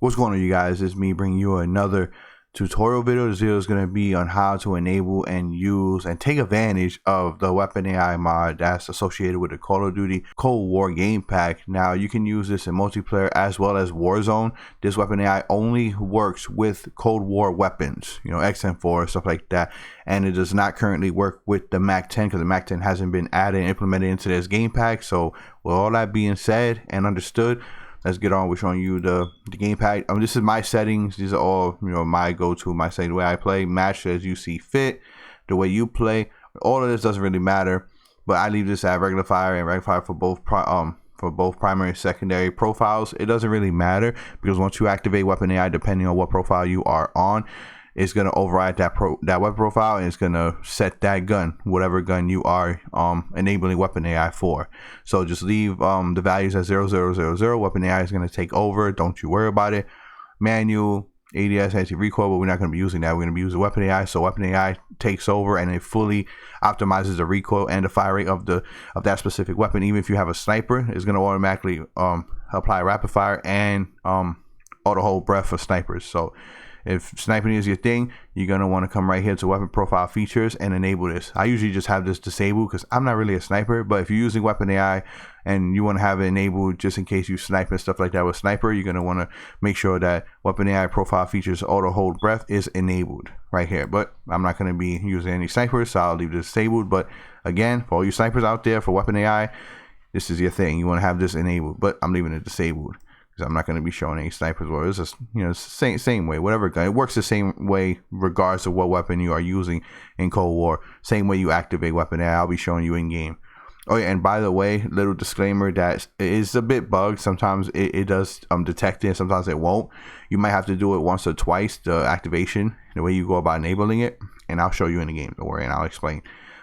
What's going on, you guys? It's me bringing you another tutorial video. This video is going to be on how to enable and use and take advantage of the weapon AI mod that's associated with the Call of Duty Cold War game pack. Now you can use this in multiplayer as well as Warzone. This weapon AI only works with Cold War weapons, you know, XM4, stuff like that, and it does not currently work with the Mac 10 because the Mac 10 hasn't been added and implemented into this game pack. So with all that being said and understood, let's get on with showing you the game pack. This is my settings. These are all, you know, my go-to, my setting, the way I play, match as you see fit, the way you play. All of this doesn't really matter, but I leave this at regular fire and regular fire for both primary and secondary profiles. It doesn't really matter because once you activate weapon AI, depending on what profile you are on, it's going to override that weapon profile, and it's going to set that gun, whatever gun you are enabling weapon AI for. So just leave the values at 0000. Weapon AI is going to take over. Don't you worry about it. Manual, ADS, anti-recoil, but we're not going to be using that. We're going to be using weapon AI. So weapon AI takes over and it fully optimizes the recoil and the fire rate of that specific weapon. Even if you have a sniper, it's going to automatically apply rapid fire and auto hold breath for snipers. So if sniping is your thing, you're going to want to come right here to weapon profile features and enable this. I usually just have this disabled because I'm not really a sniper, but if you're using weapon AI and you want to have it enabled just in case you snipe and stuff like that with sniper, you're going to want to make sure that weapon AI profile features auto hold breath is enabled right here. But I'm not going to be using any snipers, so I'll leave this disabled. But again, for all you snipers out there, for weapon AI, this is your thing. You want to have this enabled, but I'm leaving it disabled. I'm not going to be showing any snipers, or it's just, you know, it's the same way, whatever gun. It works the same way regardless of what weapon you are using in Cold War. Same way you activate weapon AI, I'll be showing you in game. Oh yeah, and by the way, little disclaimer that it is a bit bugged. Sometimes it does detect it, sometimes it won't. You might have to do it once or twice, the activation, the way you go about enabling it, and I'll show you in the game, don't worry, and I'll explain.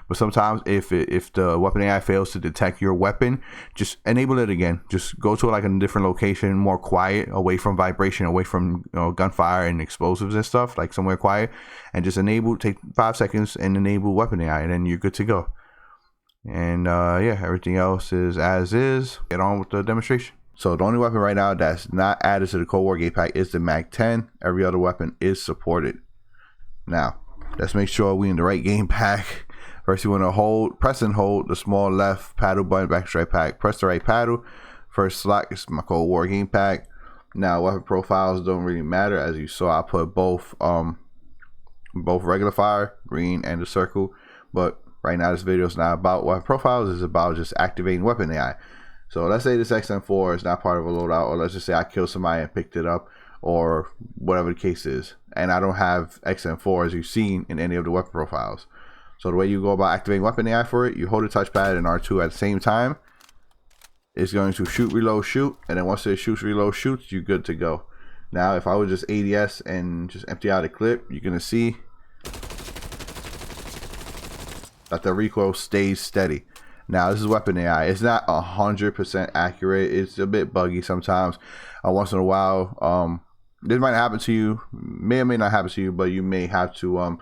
But sometimes if the weapon AI fails to detect your weapon, just enable it again. Just go to like a different location, more quiet, away from vibration, away from, you know, gunfire and explosives and stuff, like somewhere quiet, and just take 5 seconds and enable weapon AI, and then you're good to go. And yeah, everything else is as is. Get on with the demonstration. So the only weapon right now that's not added to the Cold War game pack is the Mac 10. Every other weapon is supported. Now, let's make sure we in the right game pack. First, you want to press and hold the small left paddle button, back Strikepack. Press the right paddle. First slot is my Cold War game pack. Now, weapon profiles don't really matter. As you saw, I put both regular fire, green, and the circle. But right now, this video is not about weapon profiles. It's about just activating weapon AI. So let's say this XM4 is not part of a loadout, or let's just say I killed somebody and picked it up, or whatever the case is, and I don't have XM4 as you've seen in any of the weapon profiles. So the way you go about activating weapon AI for it, you hold the touchpad and R2 at the same time. It's going to shoot, reload, shoot, and then once it shoots, reload, shoots, you're good to go. Now, if I would just ADS and just empty out a clip, you're gonna see that the recoil stays steady. Now, this is weapon AI. It's not 100% accurate. It's a bit buggy sometimes. Once in a while, this might happen to you, may or may not happen to you, but you may have to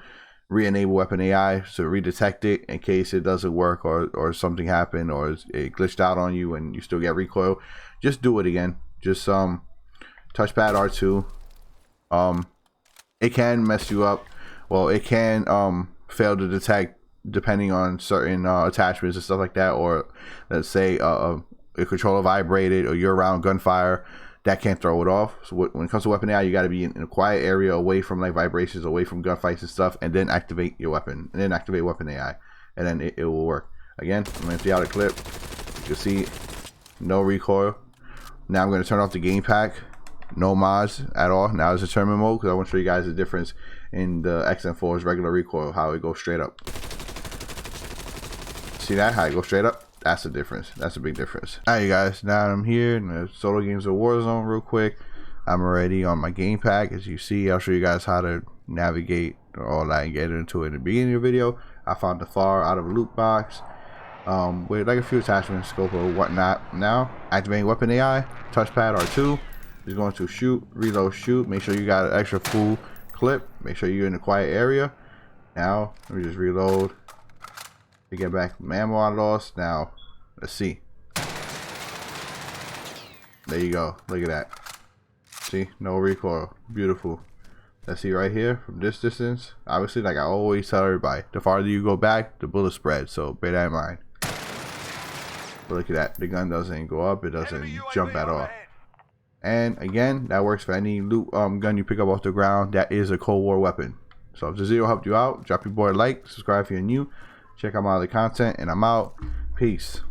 re-enable weapon AI to redetect it in case it doesn't work, or something happened, or it glitched out on you and you still get recoil. Just do it again. Just touchpad R2. It can mess you up. Well, it can fail to detect depending on certain attachments and stuff like that, or let's say a controller vibrated or you're around gunfire. That can't throw it off. So when it comes to weapon AI, you got to be in a quiet area, away from like vibrations, away from gunfights and stuff, and then activate your weapon, and then activate weapon AI, and then it will work. Again, I'm going to empty out a clip. You can see no recoil. Now I'm going to turn off the game pack. No mods at all. Now it's a tournament mode because I want to show you guys the difference in the XM4's regular recoil, how it goes straight up. See that? How it goes straight up? That's the difference. That's a big difference. Alright, you guys, now I'm here in the solo games of Warzone real quick. I'm already on my game pack. As you see, I'll show you guys how to navigate all that and get into it in the beginning of the video. I found the FAR out of a loot box with like a few attachments, scope or whatnot. Now, activating weapon AI, touchpad R2 is going to shoot, reload, shoot. Make sure you got an extra full clip. Make sure you're in a quiet area. Now, let me just reload. To get back from ammo I lost. Now, let's see. There you go. Look at that. See, no recoil. Beautiful. Let's see right here from this distance. Obviously, like I always tell everybody, the farther you go back, the bullet spread. So bear that in mind. But look at that. The gun doesn't go up. It doesn't jump at all. And again, that works for any loot gun you pick up off the ground. That is a Cold War weapon. So if the video helped you out, drop your boy a like, subscribe if you're new, check out my other content, and I'm out. Peace.